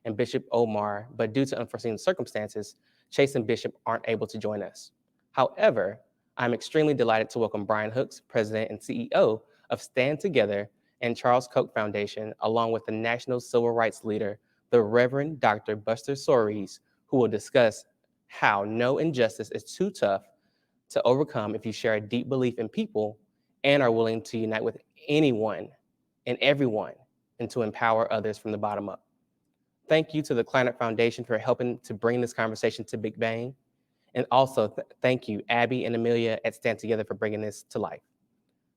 and Bishop Omar, but due to unforeseen circumstances, Chase and Bishop aren't able to join us. However, I'm extremely delighted to welcome Brian Hooks, President and CEO of Stand Together and Charles Koch Foundation, along with the national civil rights leader, the Reverend Dr. Buster Soaries, who will discuss how no injustice is too tough to overcome if you share a deep belief in people and are willing to unite with anyone and everyone and to empower others from the bottom up. Thank you to the Climate Foundation for helping to bring this conversation to bigBANG. And also thank you, Abby and Amelia at Stand Together for bringing this to life.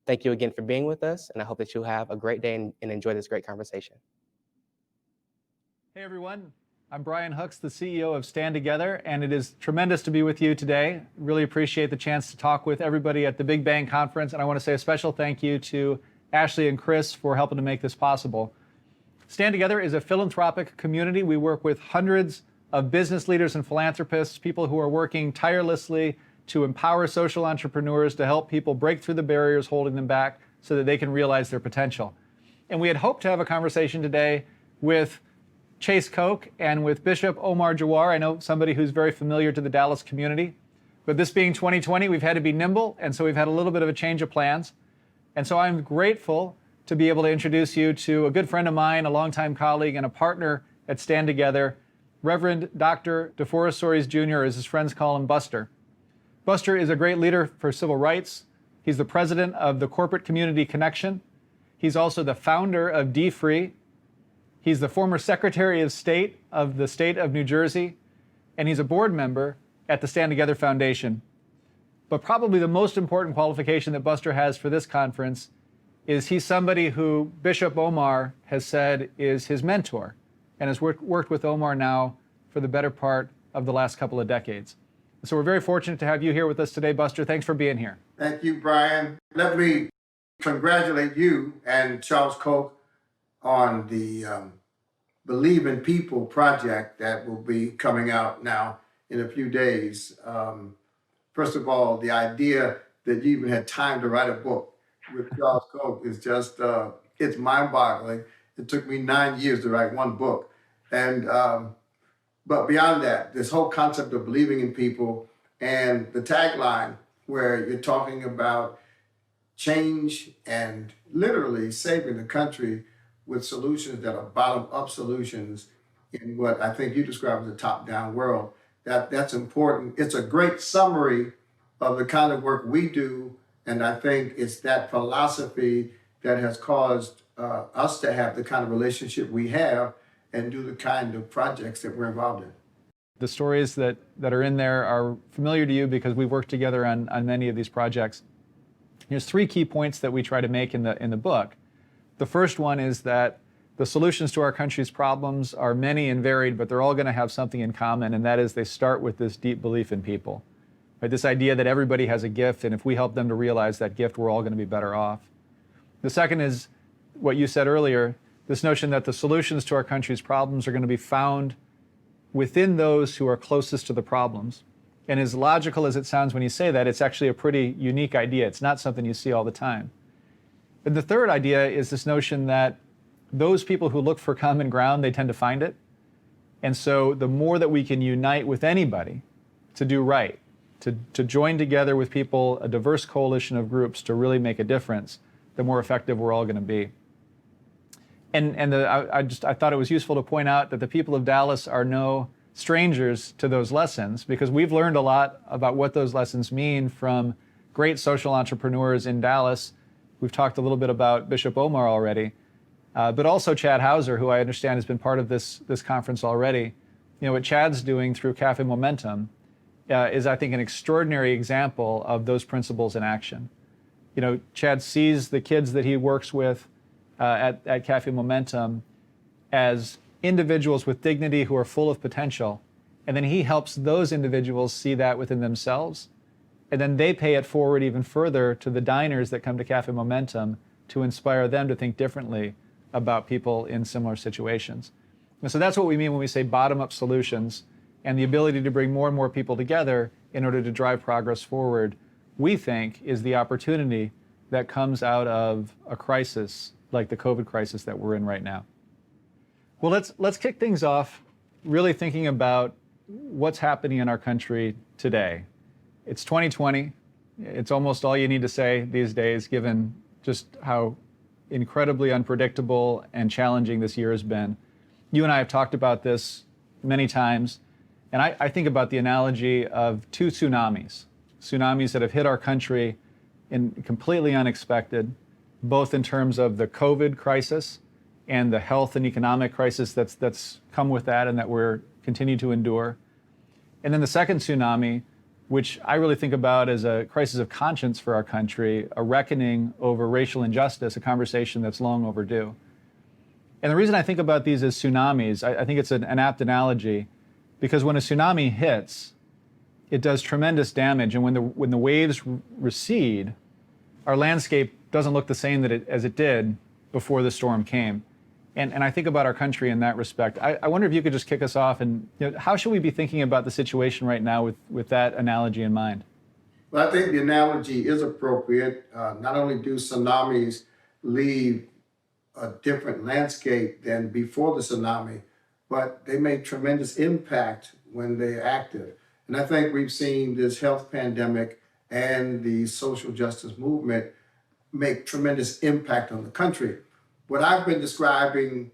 Thank you again for being with us, and I hope that you'll have a great day and enjoy this great conversation. Hey everyone, I'm Brian Hooks, the CEO of Stand Together, and it is tremendous to be with you today. Really appreciate the chance to talk with everybody at the bigBANG conference, and I want to say a special thank you to Ashley and Chris for helping to make this possible. Stand Together is a philanthropic community. We work with hundreds of business leaders and philanthropists, people who are working tirelessly to empower social entrepreneurs to help people break through the barriers holding them back so that they can realize their potential. And we had hoped to have a conversation today with Chase Koch and with Bishop Omar Jahwar. I know somebody who's very familiar to the Dallas community. But this being 2020, we've had to be nimble, and so we've had a little bit of a change of plans. And so I'm grateful to be able to introduce you to a good friend of mine, a longtime colleague, and a partner at Stand Together, Reverend Dr. DeForest Soaries Jr., as his friends call him, Buster. Buster is a great leader for civil rights. He's the president of the Corporate Community Connection. He's also the founder of D-Free. He's the former Secretary of State of the state of New Jersey, and he's a board member at the Stand Together Foundation. But probably the most important qualification that Buster has for this conference is he's somebody who Bishop Omar has said is his mentor and has worked with Omar now for the better part of the last couple of decades. So we're very fortunate to have you here with us today, Buster. Thanks for being here. Thank you, Brian. Let me congratulate you and Charles Koch on the Believe in People project that will be coming out now in a few days. First of all, the idea that you even had time to write a book with Charles Koch is just, it's mind-boggling. It took me 9 years to write one book. And but beyond that, this whole concept of believing in people and the tagline where you're talking about change and literally saving the country with solutions that are bottom-up solutions in what I think you describe as a top-down world. That's important. It's a great summary of the kind of work we do, and I think it's that philosophy that has caused us to have the kind of relationship we have and do the kind of projects that we're involved in. The stories that are in there are familiar to you because we've worked together on many of these projects. There's 3 key points that we try to make in the book. The first one is that the solutions to our country's problems are many and varied, but they're all going to have something in common, and that is they start with this deep belief in people. Right? This idea that everybody has a gift, and if we help them to realize that gift, we're all going to be better off. The second is what you said earlier, this notion that the solutions to our country's problems are going to be found within those who are closest to the problems. And as logical as it sounds when you say that, it's actually a pretty unique idea. It's not something you see all the time. And the third idea is this notion that those people who look for common ground, they tend to find it. And so the more that we can unite with anybody to do right, to join together with people, a diverse coalition of groups to really make a difference, the more effective we're all going to be. I thought it was useful to point out that the people of Dallas are no strangers to those lessons, because we've learned a lot about what those lessons mean from great social entrepreneurs in Dallas. We've talked a little bit about Bishop Omar already, but also Chad Hauser, who I understand has been part of this conference already. You know, what Chad's doing through Cafe Momentum is, I think, an extraordinary example of those principles in action. You know, Chad sees the kids that he works with at Cafe Momentum as individuals with dignity who are full of potential, and then he helps those individuals see that within themselves, and then they pay it forward even further to the diners that come to Cafe Momentum to inspire them to think differently about people in similar situations. And so that's what we mean when we say bottom-up solutions, and the ability to bring more and more people together in order to drive progress forward, we think is the opportunity that comes out of a crisis like the COVID crisis that we're in right now. Well, let's kick things off really thinking about what's happening in our country today. It's 2020. It's almost all you need to say these days, given just how incredibly unpredictable and challenging this year has been. You and I have talked about this many times, and I think about the analogy of two tsunamis that have hit our country in completely unexpected, both in terms of the COVID crisis and the health and economic crisis that's come with that and that we're continue to endure. And then the second tsunami, which I really think about as a crisis of conscience for our country, a reckoning over racial injustice, a conversation that's long overdue. And the reason I think about these as tsunamis, I think it's an apt analogy, because when a tsunami hits, it does tremendous damage. And when the waves recede, our landscape doesn't look the same as it did before the storm came. And I think about our country in that respect. I wonder if you could just kick us off and how should we be thinking about the situation right now with that analogy in mind? Well, I think the analogy is appropriate. Not only do tsunamis leave a different landscape than before the tsunami, but they make tremendous impact when they're active. And I think we've seen this health pandemic and the social justice movement make tremendous impact on the country. What I've been describing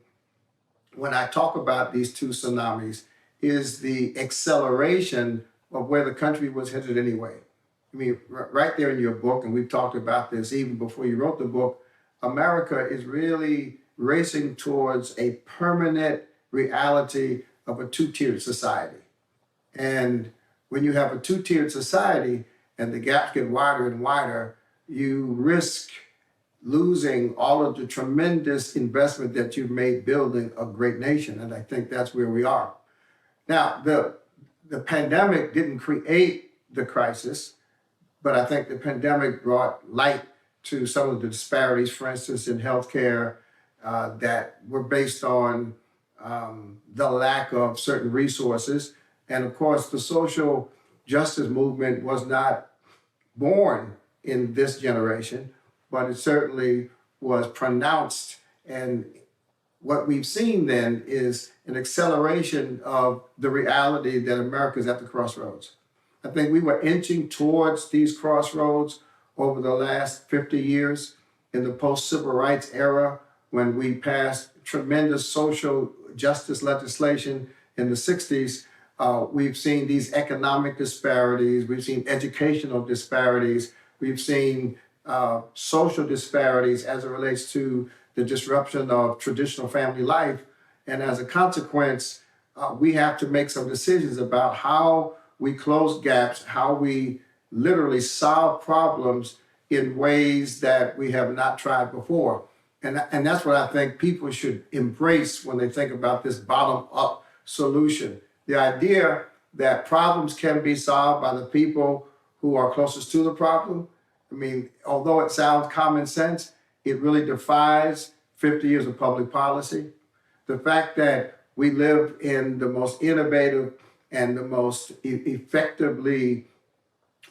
when I talk about these two tsunamis is the acceleration of where the country was headed anyway. I mean, right there in your book, and we've talked about this even before you wrote the book, America is really racing towards a permanent reality of a two-tiered society. And when you have a two-tiered society and the gaps get wider and wider, you risk losing all of the tremendous investment that you've made building a great nation. And I think that's where we are. Now, the pandemic didn't create the crisis, but I think the pandemic brought light to some of the disparities, for instance, in healthcare that were based on the lack of certain resources. And of course, the social justice movement was not born in this generation, but it certainly was pronounced. And what we've seen then is an acceleration of the reality that America is at the crossroads. I think we were inching towards these crossroads over the last 50 years in the post-civil rights era, when we passed tremendous social justice legislation in the 60s. We've seen these economic disparities, we've seen educational disparities, we've seen social disparities as it relates to the disruption of traditional family life. And as a consequence, we have to make some decisions about how we close gaps, how we literally solve problems in ways that we have not tried before. And that's what I think people should embrace when they think about this bottom-up solution. The idea that problems can be solved by the people who are closest to the problem. I mean, although it sounds common sense, it really defies 50 years of public policy. The fact that we live in the most innovative and the most effectively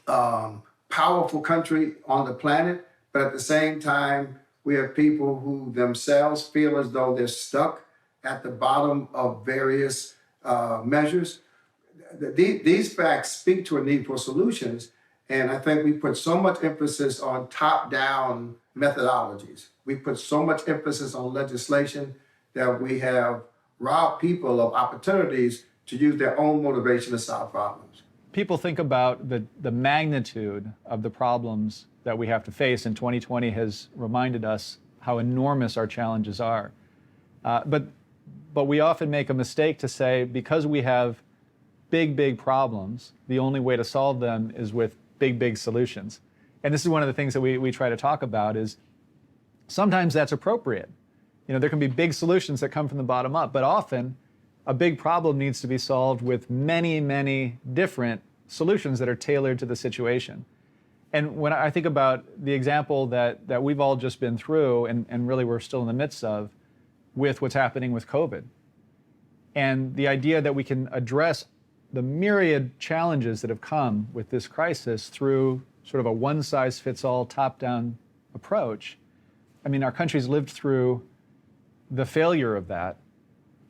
powerful country on the planet, but at the same time, we have people who themselves feel as though they're stuck at the bottom of various measures. These facts speak to a need for solutions. And I think we put so much emphasis on top-down methodologies. We put so much emphasis on legislation that we have robbed people of opportunities to use their own motivation to solve problems. People think about the magnitude of the problems that we have to face, and 2020 has reminded us how enormous our challenges are. But we often make a mistake to say, because we have big problems, the only way to solve them is with big solutions. And this is one of the things that we try to talk about is sometimes that's appropriate. You know, there can be big solutions that come from the bottom up, but often a big problem needs to be solved with many different solutions that are tailored to the situation. And when I think about the example that we've all just been through and really we're still in the midst of with what's happening with COVID, and the idea that we can address the myriad challenges that have come with this crisis through sort of a one-size-fits-all top-down approach. I mean, our country's lived through the failure of that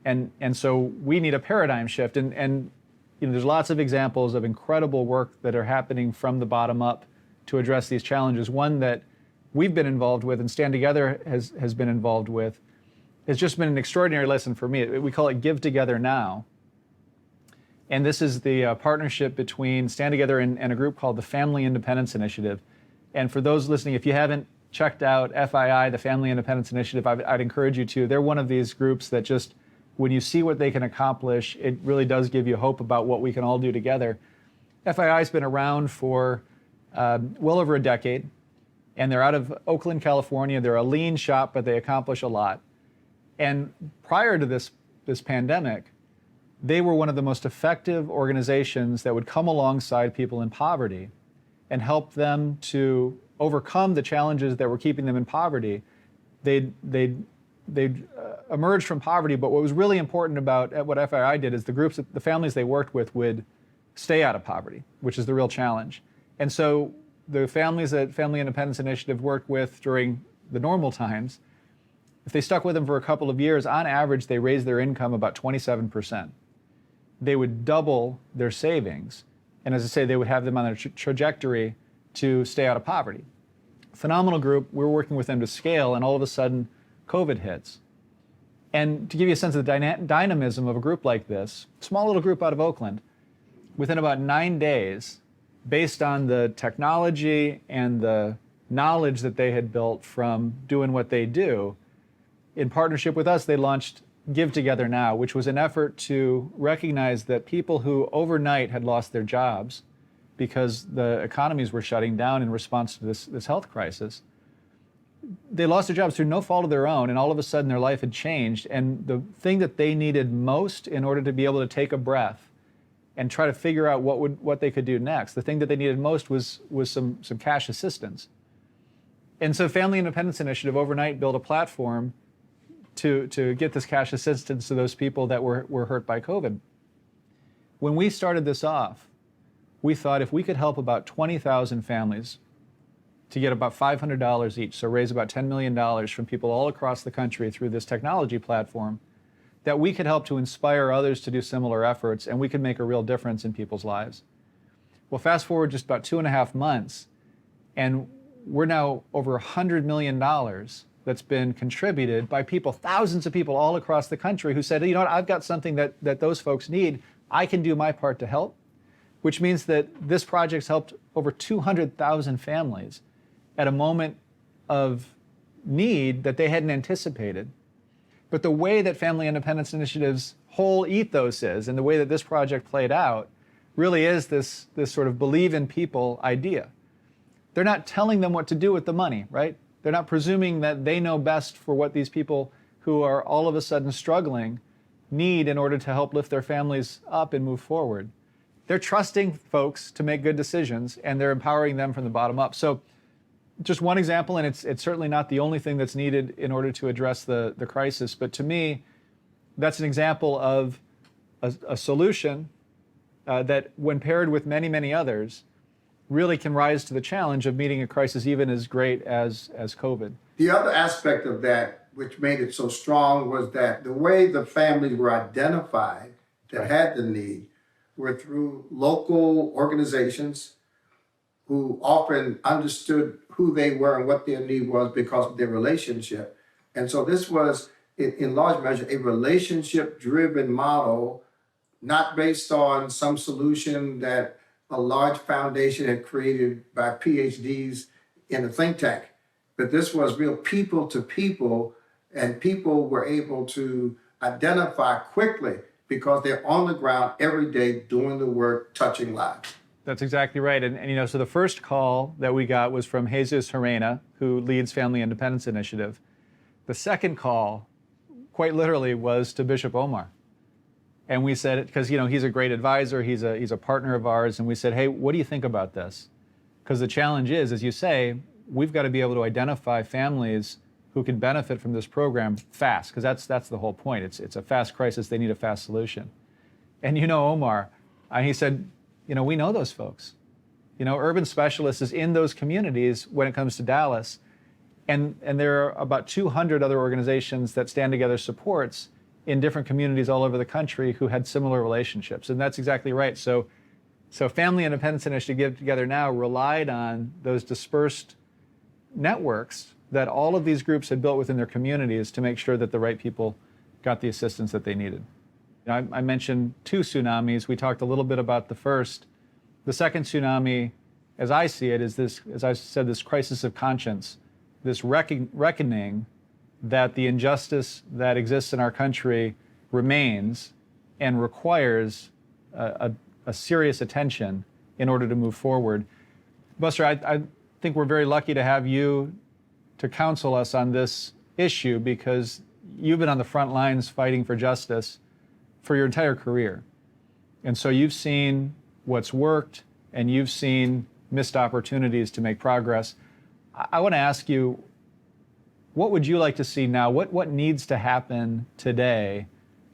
And so we need a paradigm shift. And there's lots of examples of incredible work that are happening from the bottom up to address these challenges. One that we've been involved with and Stand Together has been involved with has just been an extraordinary lesson for me. We call it Give Together Now. And this is the partnership between Stand Together and a group called the Family Independence Initiative. And for those listening, if you haven't checked out FII, the Family Independence Initiative, I'd encourage you to. They're one of these groups that just, when you see what they can accomplish, it really does give you hope about what we can all do together. FII has been around for well over a decade, and they're out of Oakland, California. They're a lean shop, but they accomplish a lot. And prior to this pandemic, they were one of the most effective organizations that would come alongside people in poverty and help them to overcome the challenges that were keeping them in poverty. They'd emerged from poverty, but what was really important about what FII did is the families they worked with would stay out of poverty, which is the real challenge. And so the families that Family Independence Initiative worked with during the normal times, if they stuck with them for a couple of years, on average, they raised their income about 27%. They would double their savings. And as I say, they would have them on a trajectory to stay out of poverty. Phenomenal group. We're working with them to scale, and all of a sudden, COVID hits. And to give you a sense of the dynamism of a group like this, small little group out of Oakland, within about 9 days, based on the technology and the knowledge that they had built from doing what they do, in partnership with us, they launched Give Together Now, which was an effort to recognize that people who overnight had lost their jobs because the economies were shutting down in response to this health crisis, they lost their jobs through no fault of their own, and all of a sudden their life had changed. And the thing that they needed most in order to be able to take a breath and try to figure out what they could do next, the thing that they needed most was some cash assistance. And so Family Independence Initiative overnight built a platform to get this cash assistance to those people that were hurt by COVID. When we started this off, we thought if we could help about 20,000 families to get about $500 each, so raise about $10 million from people all across the country through this technology platform, that we could help to inspire others to do similar efforts, and we could make a real difference in people's lives. Well, fast forward just about 2.5 months, and we're now over $100 million that's been contributed by people, thousands of people all across the country who said, you know what, I've got something that those folks need. I can do my part to help, which means that this project's helped over 200,000 families at a moment of need that they hadn't anticipated. But the way that Family Independence Initiative's whole ethos is, and the way that this project played out, really is this sort of believe in people idea. They're not telling them what to do with the money, right? They're not presuming that they know best for what these people who are all of a sudden struggling need in order to help lift their families up and move forward. They're trusting folks to make good decisions, and they're empowering them from the bottom up. So just one example, and it's certainly not the only thing that's needed in order to address the crisis, but to me, that's an example of a solution that, when paired with many, many others, really can rise to the challenge of meeting a crisis even as great as COVID. The other aspect of that, which made it so strong, was that the way the families were identified that had the need were through local organizations who often understood who they were and what their need was because of their relationship. And so this was, in large measure, a relationship-driven model, not based on some solution that a large foundation had created by PhDs in a think tank. But this was real people to people, and people were able to identify quickly because they're on the ground every day doing the work, touching lives. That's exactly right. And so the first call that we got was from Jesus Herrera, who leads Family Independence Initiative. The second call, quite literally, was to Bishop Omar. And we said, because he's a great advisor, he's a partner of ours, and we said, hey, what do you think about this? Because the challenge is, as you say, we've got to be able to identify families who can benefit from this program fast, because that's the whole point. It's a fast crisis. They need a fast solution. And Omar, he said, we know those folks. Urban Specialists is in those communities when it comes to Dallas, and there are about 200 other organizations that Stand Together supports in different communities all over the country who had similar relationships. And that's exactly right. So Family Independence Initiative Get Together Now relied on those dispersed networks that all of these groups had built within their communities to make sure that the right people got the assistance that they needed. I mentioned 2 tsunamis. We talked a little bit about the first. The second tsunami, as I see it, is this, as I said, this crisis of conscience, this reckoning that the injustice that exists in our country remains and requires a serious attention in order to move forward. Buster, I think we're very lucky to have you to counsel us on this issue, because you've been on the front lines fighting for justice for your entire career. And so you've seen what's worked, and you've seen missed opportunities to make progress. I want to ask you, what would you like to see now? What needs to happen today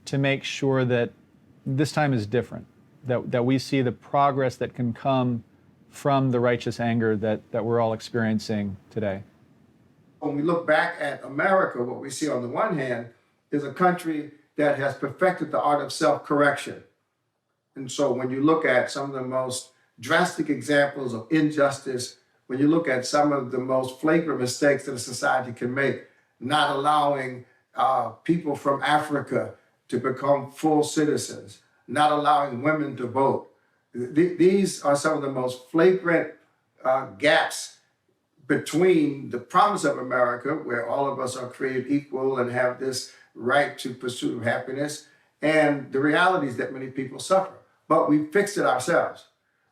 to make sure that this time is different, that we see the progress that can come from the righteous anger that we're all experiencing today? When we look back at America, what we see on the one hand is a country that has perfected the art of self-correction. And so when you look at some of the most drastic examples of injustice, when you look at some of the most flagrant mistakes that a society can make, not allowing people from Africa to become full citizens, not allowing women to vote. These are some of the most flagrant gaps between the promise of America, where all of us are created equal and have this right to pursuit of happiness, and the realities that many people suffer. But we fixed it ourselves.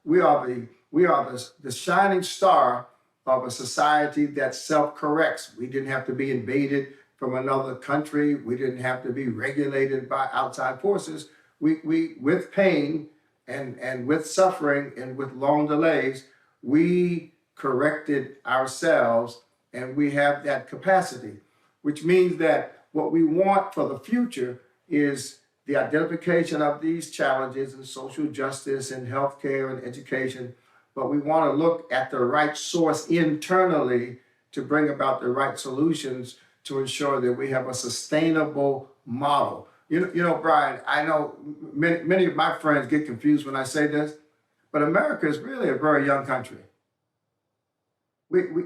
We are the shining star of a society that self-corrects. We didn't have to be invaded from another country. We didn't have to be regulated by outside forces. We with pain and with suffering and with long delays, we corrected ourselves, and we have that capacity, which means that what we want for the future is the identification of these challenges in social justice and healthcare and education, but we want to look at the right source internally to bring about the right solutions to ensure that we have a sustainable model. You know, Brian, I know many of my friends get confused when I say this, but America is really a very young country.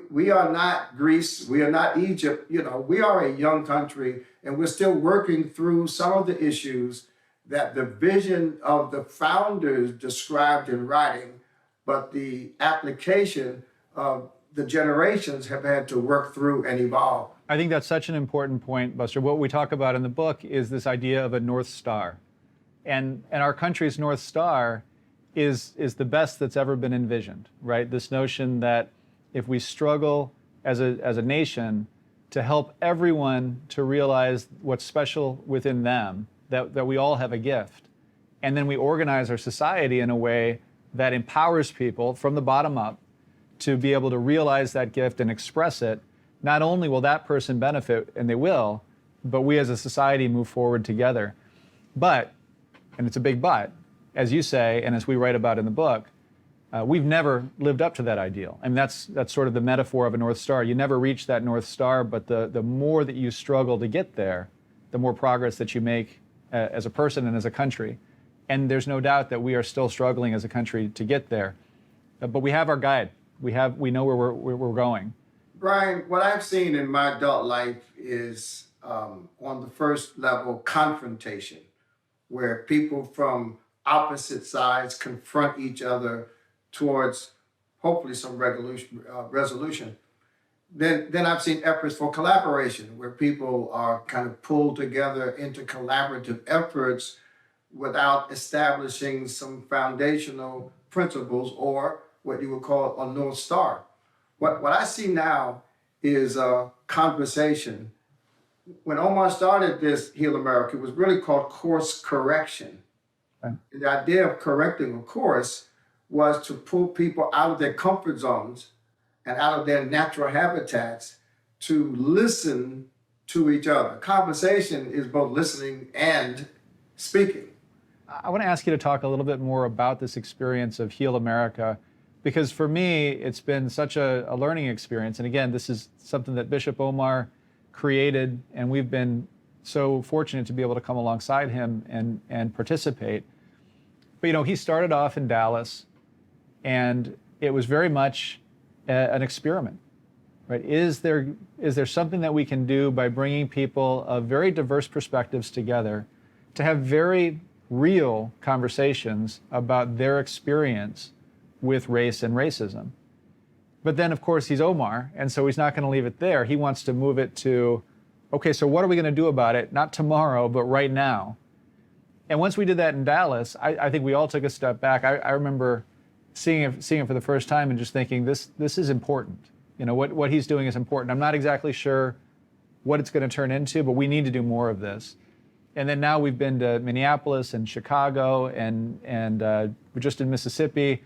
We are not Greece, we are not Egypt, we are a young country, and we're still working through some of the issues that the vision of the founders described in writing, but the application of the generations have had to work through and evolve. I think that's such an important point, Buster. What we talk about in the book is this idea of a North Star. And our country's North Star is the best that's ever been envisioned, right? This notion that if we struggle as a nation to help everyone to realize what's special within them, that we all have a gift, and then we organize our society in a way that empowers people from the bottom up to be able to realize that gift and express it, not only will that person benefit, and they will, but we as a society move forward together. But, and it's a big but, as you say, and as we write about in the book, we've never lived up to that ideal. I mean, that's sort of the metaphor of a North Star. You never reach that North Star, but the more that you struggle to get there, the more progress that you make as a person and as a country. And there's no doubt that we are still struggling as a country to get there. But we have our guide. We know where we're going. Brian, what I've seen in my adult life is on the first level, confrontation, where people from opposite sides confront each other towards hopefully some resolution. Then I've seen efforts for collaboration, where people are kind of pulled together into collaborative efforts without establishing some foundational principles or what you would call a North Star. What I see now is a conversation. When Omar started this Heal America, it was really called course correction. Okay. The idea of correcting a course was to pull people out of their comfort zones and out of their natural habitats to listen to each other. Conversation is both listening and speaking. I want to ask you to talk a little bit more about this experience of Heal America, because for me, it's been such a learning experience. And again, this is something that Bishop Omar created, and we've been so fortunate to be able to come alongside him and participate. But he started off in Dallas, and it was very much an experiment, right? Is there something that we can do by bringing people of very diverse perspectives together to have very real conversations about their experience with race and racism? But then, of course, he's Omar, and so he's not going to leave it there. He wants to move it to, okay, so what are we going to do about it? Not tomorrow, but right now. And once we did that in Dallas, I think we all took a step back. I remember seeing it for the first time and just thinking, this is important. What he's doing is important. I'm not exactly sure what it's going to turn into, but we need to do more of this. And then now we've been to Minneapolis and Chicago, and we're just in Mississippi,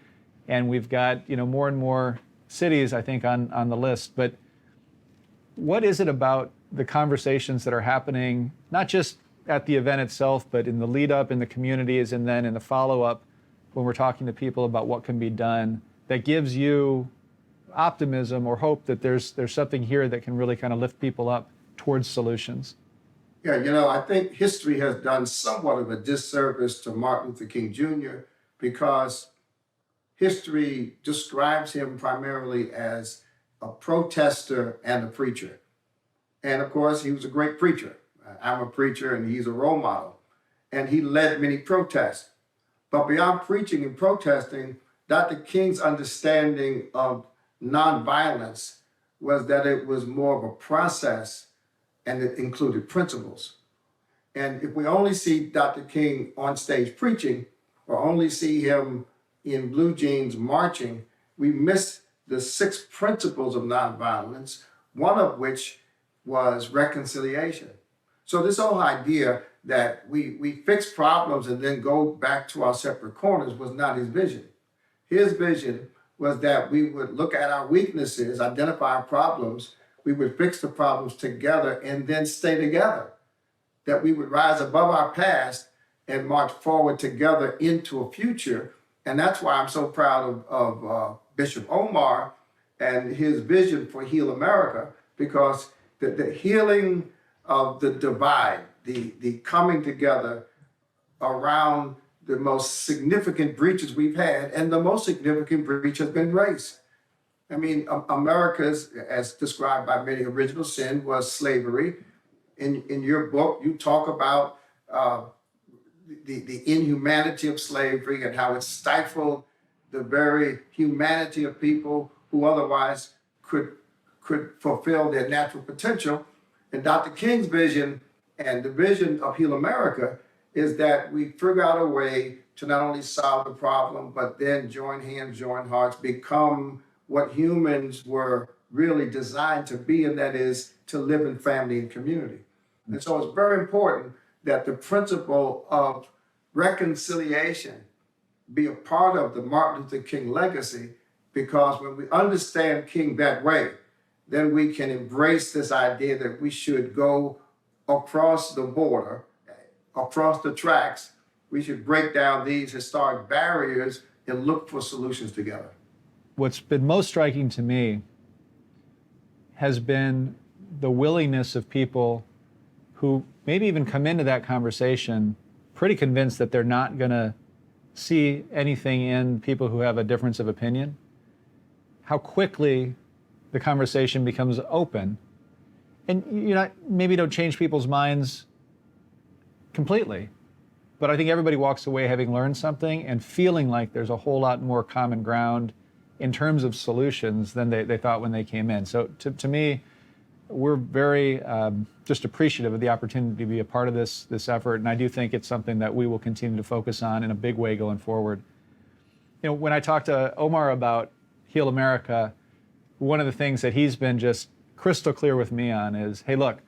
and we've got more and more cities, I think, on the list. But what is it about the conversations that are happening, not just at the event itself, but in the lead up in the communities, and then in the follow up when we're talking to people about what can be done, that gives you optimism or hope that there's something here that can really kind of lift people up towards solutions? Yeah, I think history has done somewhat of a disservice to Martin Luther King Jr. because history describes him primarily as a protester and a preacher. And of course, he was a great preacher. I'm a preacher and he's a role model. And he led many protests. But beyond preaching and protesting, Dr. King's understanding of nonviolence was that it was more of a process, and it included principles. And if we only see Dr. King on stage preaching, or only see him in blue jeans marching, we miss the 6 principles of nonviolence, one of which was reconciliation. So this whole idea that we fix problems and then go back to our separate corners was not his vision. His vision was that we would look at our weaknesses, identify our problems, we would fix the problems together and then stay together. That we would rise above our past and march forward together into a future. And that's why I'm so proud of Bishop Omar and his vision for Heal America, because the healing of the divide, the coming together around the most significant breaches we've had, and the most significant breach has been race. I mean, America's, as described by many, original sin was slavery. In your book, you talk about the inhumanity of slavery and how it stifled the very humanity of people who otherwise could fulfill their natural potential. And Dr. King's vision and the vision of Heal America is that we figure out a way to not only solve the problem, but then join hands, join hearts, become what humans were really designed to be, and that is to live in family and community. And so it's very important that the principle of reconciliation be a part of the Martin Luther King legacy, because when we understand King that way, then we can embrace this idea that we should go across the border, across the tracks. We should break down these historic barriers and look for solutions together. What's been most striking to me has been the willingness of people who maybe even come into that conversation pretty convinced that they're not going to see anything in people who have a difference of opinion, how quickly the conversation becomes open. And maybe don't change people's minds completely, but I think everybody walks away having learned something and feeling like there's a whole lot more common ground in terms of solutions than they thought when they came in. So to me, we're very just appreciative of the opportunity to be a part of this effort, and I do think it's something that we will continue to focus on in a big way going forward. When I talked to Omar about Heal America, one of the things that he's been just crystal clear with me on is, hey, look,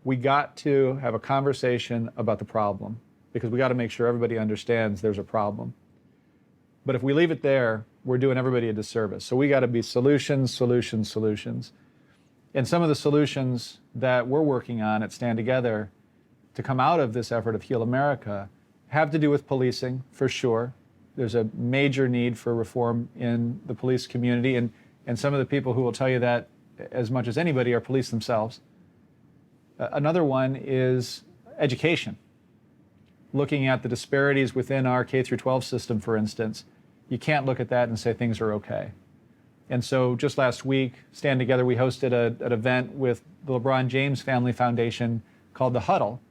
we got to have a conversation about the problem, because we got to make sure everybody understands there's a problem. But if we leave it there, we're doing everybody a disservice. So we got to be solutions, solutions, solutions. And some of the solutions that we're working on at Stand Together to come out of this effort of Heal America have to do with policing, for sure. There's a major need for reform in the police community, and some of the people who will tell you that as much as anybody are police themselves. Another one is education. Looking at the disparities within our K through 12 system, for instance, you can't look at that and say things are okay. And so just last week, Stand Together, we hosted an event with the LeBron James Family Foundation called The Huddle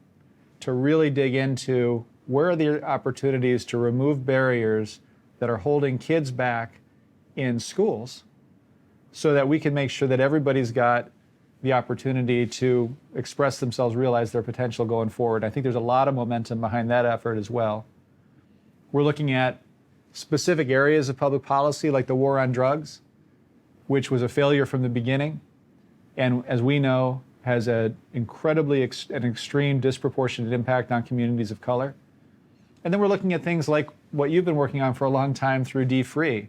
to really dig into where are the opportunities to remove barriers that are holding kids back in schools so that we can make sure that everybody's got the opportunity to express themselves, realize their potential going forward. I think there's a lot of momentum behind that effort as well. We're looking at specific areas of public policy like the war on drugs, which was a failure from the beginning, and as we know, has an incredibly an extreme disproportionate impact on communities of color. And then we're looking at things like what you've been working on for a long time through D-Free,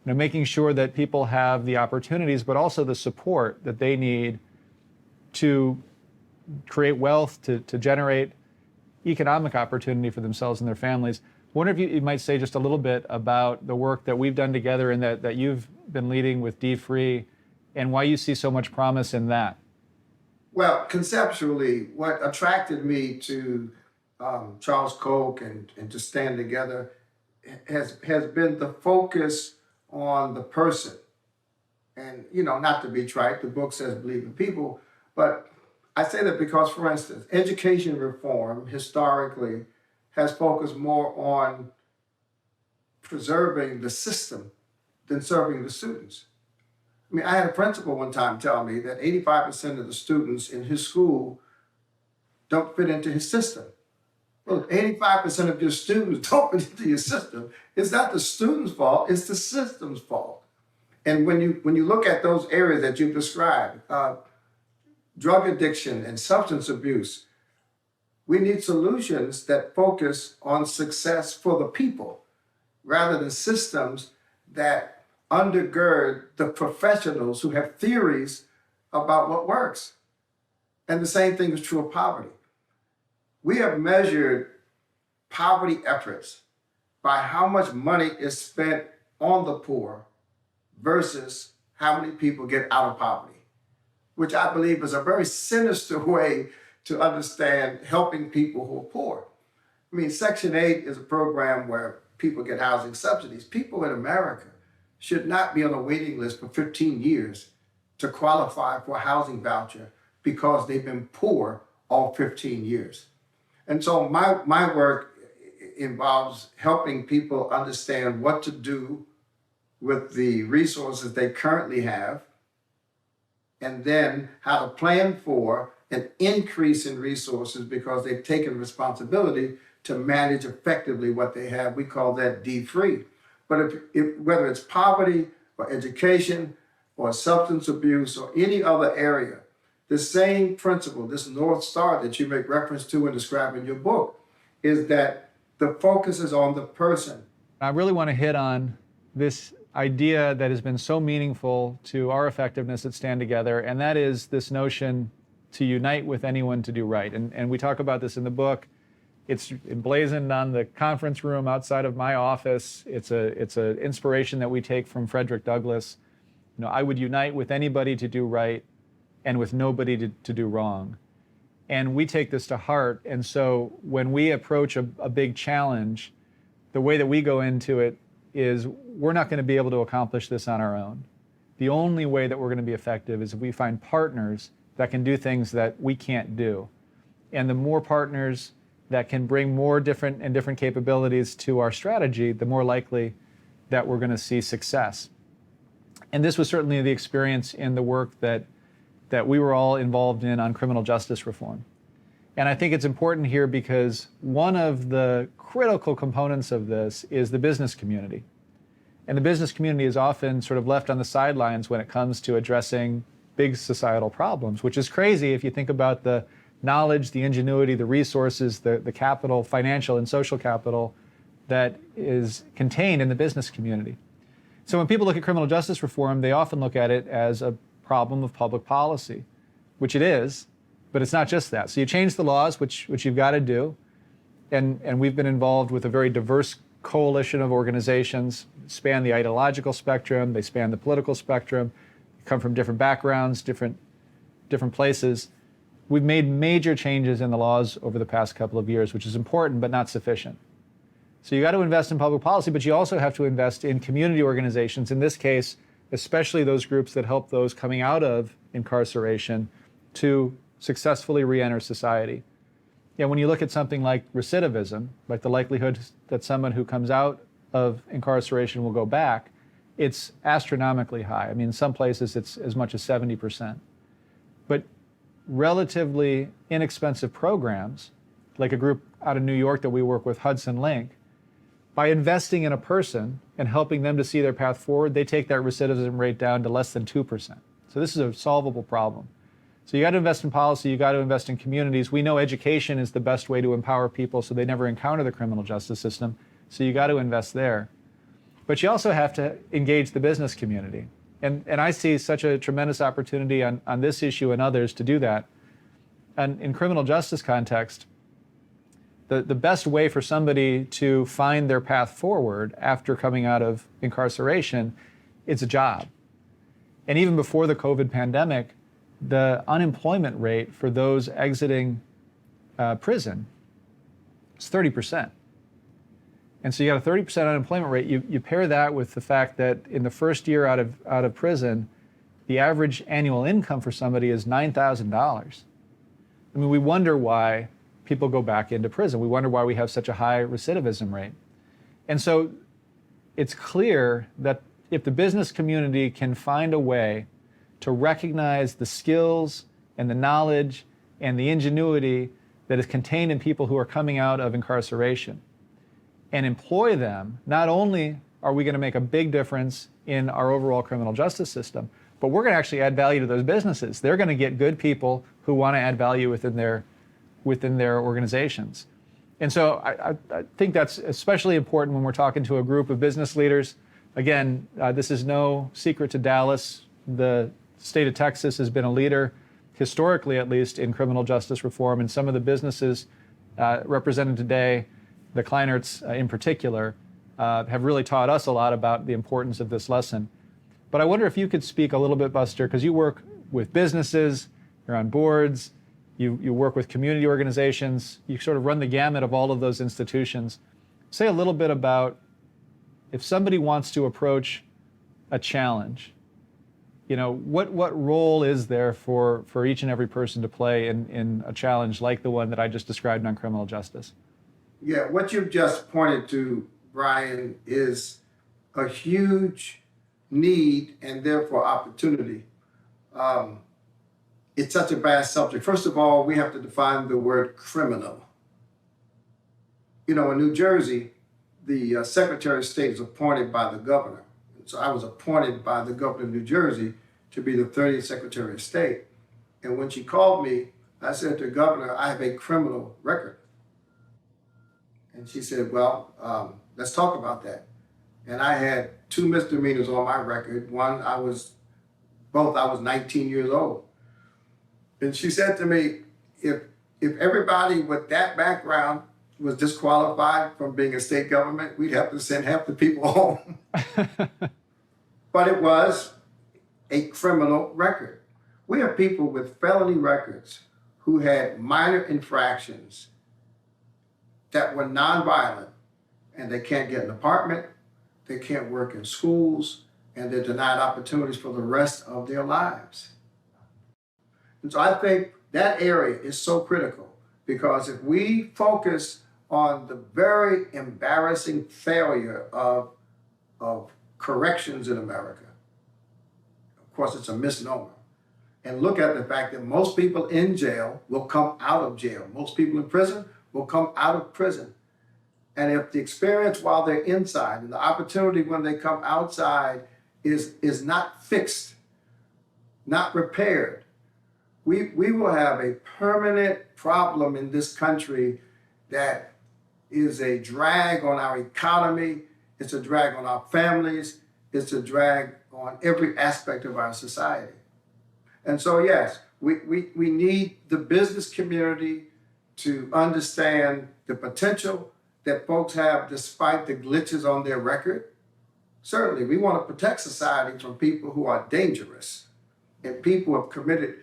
making sure that people have the opportunities, but also the support that they need to create wealth, to generate economic opportunity for themselves and their families. I wonder if you might say just a little bit about the work that we've done together and that you've been leading with D-Free and why you see so much promise in that. Well, conceptually, what attracted me to Charles Koch and to Stand Together has been the focus on the person. And, not to be trite, the book says believe in people, but I say that because, for instance, education reform historically has focused more on preserving the system than serving the students. I mean, I had a principal one time tell me that 85% of the students in his school don't fit into his system. Well, if 85% of your students don't fit into your system, it's not the student's fault, it's the system's fault. And when you look at those areas that you described, drug addiction and substance abuse, we need solutions that focus on success for the people rather than systems that undergird the professionals who have theories about what works. And the same thing is true of poverty. We have measured poverty efforts by how much money is spent on the poor versus how many people get out of poverty, which I believe is a very sinister way to understand helping people who are poor. I mean, Section 8 is a program where people get housing subsidies. People in America should not be on a waiting list for 15 years to qualify for a housing voucher because they've been poor all 15 years. And so my work involves helping people understand what to do with the resources they currently have, and then how to plan for an increase in resources because they've taken responsibility to manage effectively what they have. We call that D-Free. But if whether it's poverty or education or substance abuse or any other area, the same principle, this North Star that you make reference to and describe in your book, is that the focus is on the person. I really want to hit on this idea that has been so meaningful to our effectiveness at Stand Together, and that is this notion to unite with anyone to do right. And we talk about this in the book. It's emblazoned on the conference room outside of my office. It's an inspiration that we take from Frederick Douglass. I would unite with anybody to do right and with nobody to do wrong. And we take this to heart. And so when we approach a big challenge, the way that we go into it is we're not going to be able to accomplish this on our own. The only way that we're going to be effective is if we find partners that can do things that we can't do. And the more partners that can bring more different capabilities to our strategy, the more likely that we're going to see success. And this was certainly the experience in the work that we were all involved in on criminal justice reform. And I think it's important here because one of the critical components of this is the business community. And the business community is often sort of left on the sidelines when it comes to addressing big societal problems, which is crazy if you think about the knowledge, the ingenuity, the resources, the capital, financial and social capital that is contained in the business community. So when people look at criminal justice reform, they often look at it as a problem of public policy, which it is, but it's not just that. So you change the laws, which you've got to do, and we've been involved with a very diverse coalition of organizations, span the ideological spectrum, they span the political spectrum, come from different backgrounds, different places. we've made major changes in the laws over the past couple of years, which is important but not sufficient. So you got to invest in public policy, but you also have to invest in community organizations, in this case, especially those groups that help those coming out of incarceration to successfully re-enter society. When you look at something like recidivism, like the likelihood that someone who comes out of incarceration will go back, it's astronomically high. I mean, in some places it's as much as 70%. But relatively inexpensive programs, like a group out of New York that we work with, Hudson Link, by investing in a person and helping them to see their path forward, they take that recidivism rate down to less than 2%. So this is a solvable problem. So you got to invest in policy, you got to invest in communities. We know education is the best way to empower people so they never encounter the criminal justice system. So you got to invest there. But you also have to engage the business community. And I see such a tremendous opportunity on this issue and others to do that. And in criminal justice context, the best way for somebody to find their path forward after coming out of incarceration is a job. And even before the COVID pandemic, the unemployment rate for those exiting prison is 30%. And so you got a 30% unemployment rate. You pair that with the fact that in the first year out of prison, the average annual income for somebody is $9,000. I mean, we wonder why people go back into prison. We wonder why we have such a high recidivism rate. And so it's clear that if the business community can find a way to recognize the skills and the knowledge and the ingenuity that is contained in people who are coming out of incarceration and employ them, not only are we going to make a big difference in our overall criminal justice system, but we're going to actually add value to those businesses. They're going to get good people who want to add value within their organizations. And so I think that's especially important when we're talking to a group of business leaders. Again, this is no secret to Dallas. The state of Texas has been a leader, historically at least, in criminal justice reform, and some of the businesses represented today, the Kleinerts in particular, have really taught us a lot about the importance of this lesson. But I wonder if you could speak a little bit, Buster, because you work with businesses, you're on boards, you work with community organizations, you sort of run the gamut of all of those institutions. Say a little bit about if somebody wants to approach a challenge, what role is there for each and every person to play in a challenge like the one that I just described on criminal justice? Yeah, what you've just pointed to, Brian, is a huge need and therefore opportunity. It's such a vast subject. First of all, we have to define the word criminal. In New Jersey, the Secretary of State is appointed by the governor. So I was appointed by the governor of New Jersey to be the 30th Secretary of State. And when she called me, I said to the governor, I have a criminal record. And she said, well, let's talk about that. And I had 2 misdemeanors on my record. One, I was 19 years old. And she said to me, if everybody with that background was disqualified from being a state government, we'd have to send half the people home. But it was a criminal record. We have people with felony records who had minor infractions that were nonviolent, and they can't get an apartment, they can't work in schools, and they're denied opportunities for the rest of their lives. And so I think that area is so critical, because if we focus on the very embarrassing failure of corrections in America, of course it's a misnomer, and look at the fact that most people in jail will come out of jail. Most people in prison will come out of prison. And if the experience while they're inside and the opportunity when they come outside is not fixed, not repaired, we will have a permanent problem in this country that is a drag on our economy, it's a drag on our families, it's a drag on every aspect of our society. And so yes, we need the business community to understand the potential that folks have despite the glitches on their record. Certainly, we want to protect society from people who are dangerous and people who have committed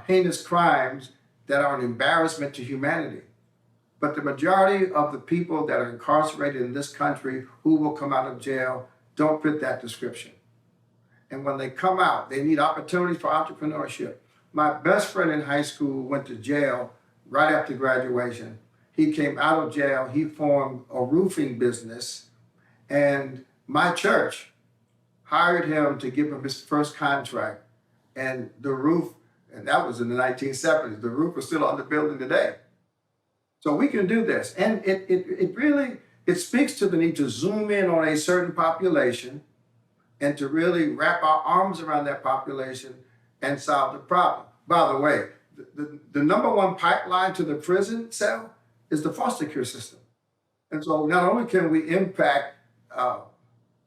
heinous crimes that are an embarrassment to humanity. But the majority of the people that are incarcerated in this country who will come out of jail don't fit that description. And when they come out, they need opportunities for entrepreneurship. My best friend in high school went to jail right after graduation. He came out of jail, he formed a roofing business, and my church hired him to give him his first contract. And the roof, and that was in the 1970s, the roof is still on the building today. So we can do this. And it really speaks to the need to zoom in on a certain population and to really wrap our arms around that population and solve the problem. By the way, the number one pipeline to the prison cell is the foster care system. And so not only can we impact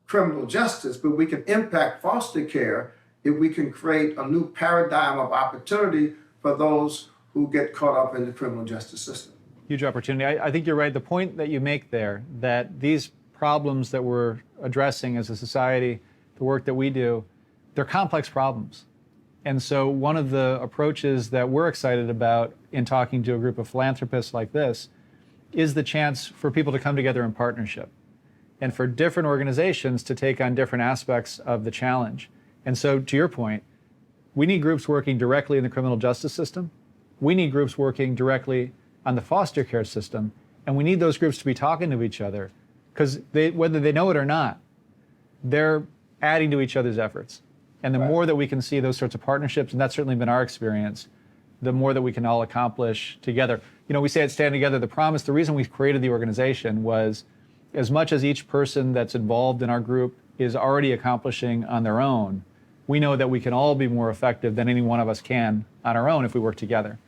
criminal justice, but we can impact foster care if we can create a new paradigm of opportunity for those who get caught up in the criminal justice system. Huge opportunity. I think you're right. The point that you make there, that these problems that we're addressing as a society, the work that we do, they're complex problems. And so one of the approaches that we're excited about in talking to a group of philanthropists like this is the chance for people to come together in partnership and for different organizations to take on different aspects of the challenge. And so to your point, we need groups working directly in the criminal justice system. We need groups working directly on the foster care system. And we need those groups to be talking to each other because whether they know it or not, they're adding to each other's efforts. And the more that we can see those sorts of partnerships, and that's certainly been our experience, the more that we can all accomplish together. You know, we say at Stand Together, the promise, the reason we created the organization was as much as each person that's involved in our group is already accomplishing on their own, we know that we can all be more effective than any one of us can on our own if we work together.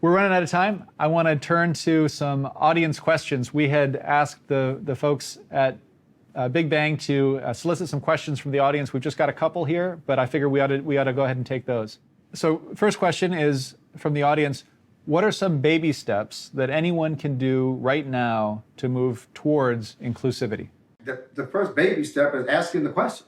We're running out of time. I want to turn to some audience questions. We had asked the folks at bigBANG to solicit some questions from the audience. We've just got a couple here, but I figure we ought to go ahead and take those. So first question is from the audience. What are some baby steps that anyone can do right now to move towards inclusivity? The first baby step is asking the question.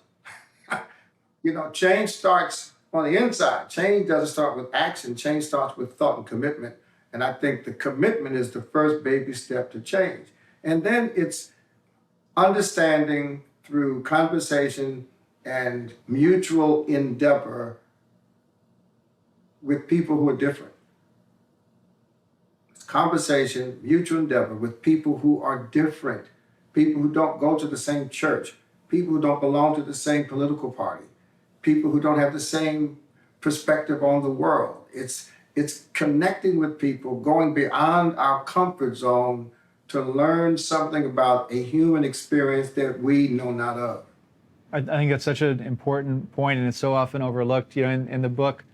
You know, change starts on the inside. Change doesn't start with action. Change starts with thought and commitment. And I think the commitment is the first baby step to change. And then it's understanding through conversation and mutual endeavor with people who are different. It's conversation, mutual endeavor with people who are different, people who don't go to the same church, people who don't belong to the same political party, people who don't have the same perspective on the world. It's connecting with people, going beyond our comfort zone to learn something about a human experience that we know not of. I think that's such an important point, and it's so often overlooked. You know, in the book,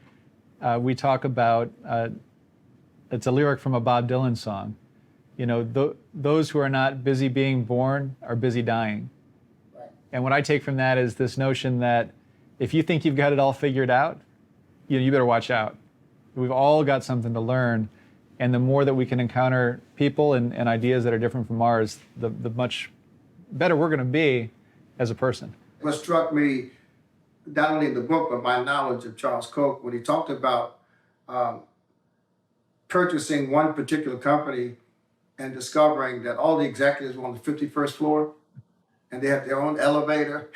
we talk about, it's a lyric from a Bob Dylan song. You know, those who are not busy being born are busy dying. Right. And what I take from that is this notion that if you think you've got it all figured out, you better watch out. We've all got something to learn. And the more that we can encounter people and ideas that are different from ours, the much better we're going to be as a person. What struck me, not only in the book, but my knowledge of Charles Koch, when he talked about purchasing one particular company and discovering that all the executives were on the 51st floor and they had their own elevator.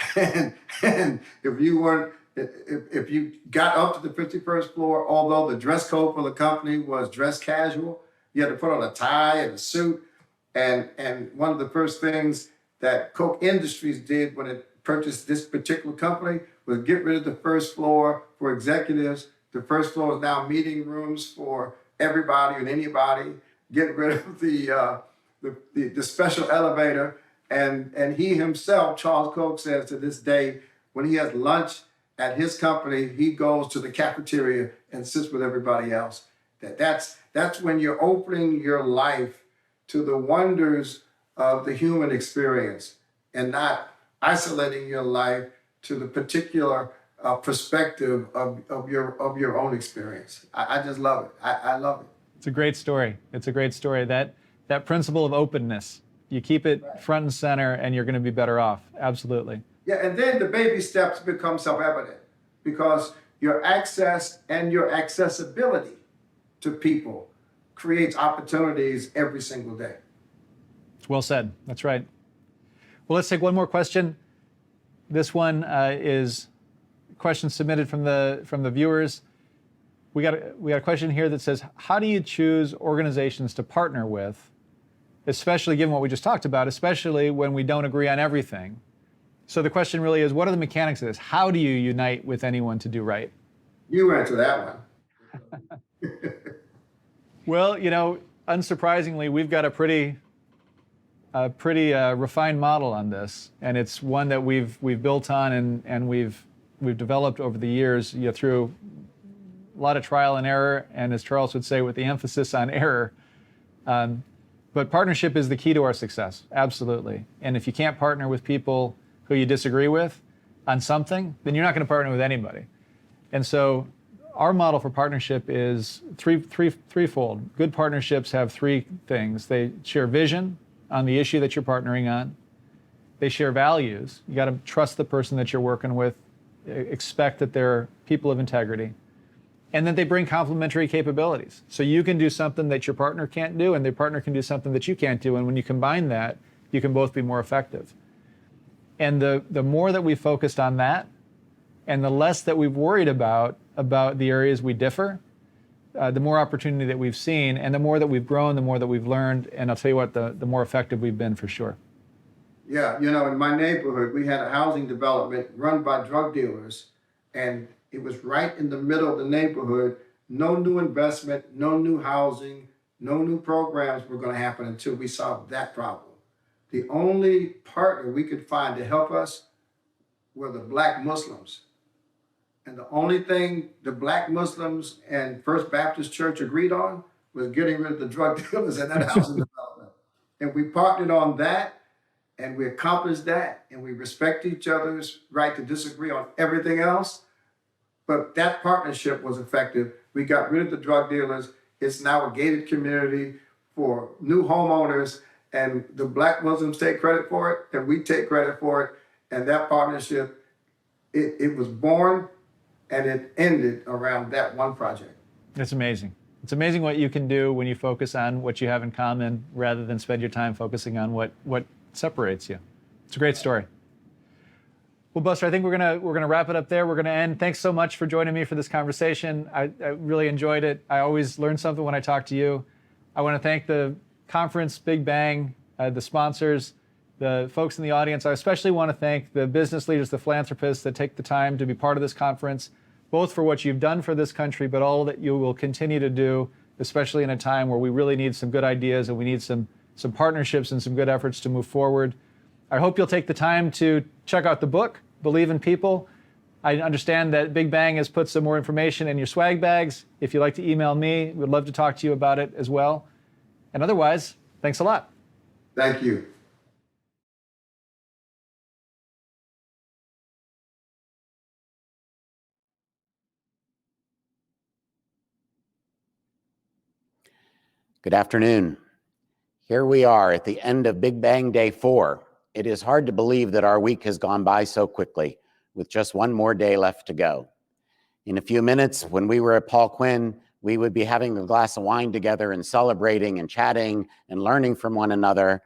and if you got up to the 51st floor, although the dress code for the company was dress casual, you had to put on a tie and a suit. And one of the first things that Koch Industries did when it purchased this particular company was get rid of the first floor for executives. The first floor is now meeting rooms for everybody and anybody. Get rid of the special elevator. And he himself, Charles Koch, says to this day, when he has lunch at his company, he goes to the cafeteria and sits with everybody else. That's when you're opening your life to the wonders of the human experience and not isolating your life to the particular perspective of your own experience. I just love it. I love it. It's a great story. It's a great story. That principle of openness, you keep it front and center and you're going to be better off. Absolutely. Yeah, and then the baby steps become self-evident because your access and your accessibility to people creates opportunities every single day. Well said. That's right. Well, let's take one more question. This one is a question submitted from the viewers. We got a question here that says, how do you choose organizations to partner with, especially given what we just talked about, especially when we don't agree on everything? So the question really is, what are the mechanics of this? How do you unite with anyone to do right? You answer that one. Well, you know, unsurprisingly, we've got a pretty refined model on this, and it's one that we've built on and we've developed over the years, you know, through a lot of trial and error, and as Charles would say, with the emphasis on error. But partnership is the key to our success, absolutely. And if you can't partner with people who you disagree with on something, then you're not going to partner with anybody. And so our model for partnership is threefold. Good partnerships have three things. They share vision on the issue that you're partnering on. They share values. You got to trust the person that you're working with, expect that they're people of integrity. And then they bring complementary capabilities. So you can do something that your partner can't do, and their partner can do something that you can't do. And when you combine that, you can both be more effective. And the more that we focused on that, and the less that we've worried about the areas we differ, the more opportunity that we've seen, and the more that we've grown, the more that we've learned, and I'll tell you what, the more effective we've been for sure. Yeah, you know, in my neighborhood, we had a housing development run by drug dealers, and it was right in the middle of the neighborhood. No new investment, no new housing, no new programs were going to happen until we solved that problem. The only partner we could find to help us were the Black Muslims. And the only thing the Black Muslims and First Baptist Church agreed on was getting rid of the drug dealers and that housing development. And we partnered on that, and we accomplished that, and we respect each other's right to disagree on everything else. But that partnership was effective. We got rid of the drug dealers. It's now a gated community for new homeowners, and the Black Muslims take credit for it, and we take credit for it. And that partnership, it was born, and it ended around that one project. It's amazing. It's amazing what you can do when you focus on what you have in common rather than spend your time focusing on what separates you. It's a great story. Well, Buster, I think we're gonna wrap it up there. We're gonna end. Thanks so much for joining me for this conversation. I really enjoyed it. I always learn something when I talk to you. I want to thank the conference, bigBANG, the sponsors, the folks in the audience. I especially want to thank the business leaders, the philanthropists that take the time to be part of this conference, both for what you've done for this country, but all that you will continue to do, especially in a time where we really need some good ideas and we need some partnerships and some good efforts to move forward. I hope you'll take the time to check out the book, Believe in People. I understand that bigBANG has put some more information in your swag bags. If you'd like to email me, we'd love to talk to you about it as well. And otherwise, thanks a lot. Thank you. Good afternoon. Here we are at the end of bigBANG Day 4. It is hard to believe that our week has gone by so quickly, with just one more day left to go. In a few minutes, when we were at Paul Quinn, we would be having a glass of wine together and celebrating and chatting and learning from one another.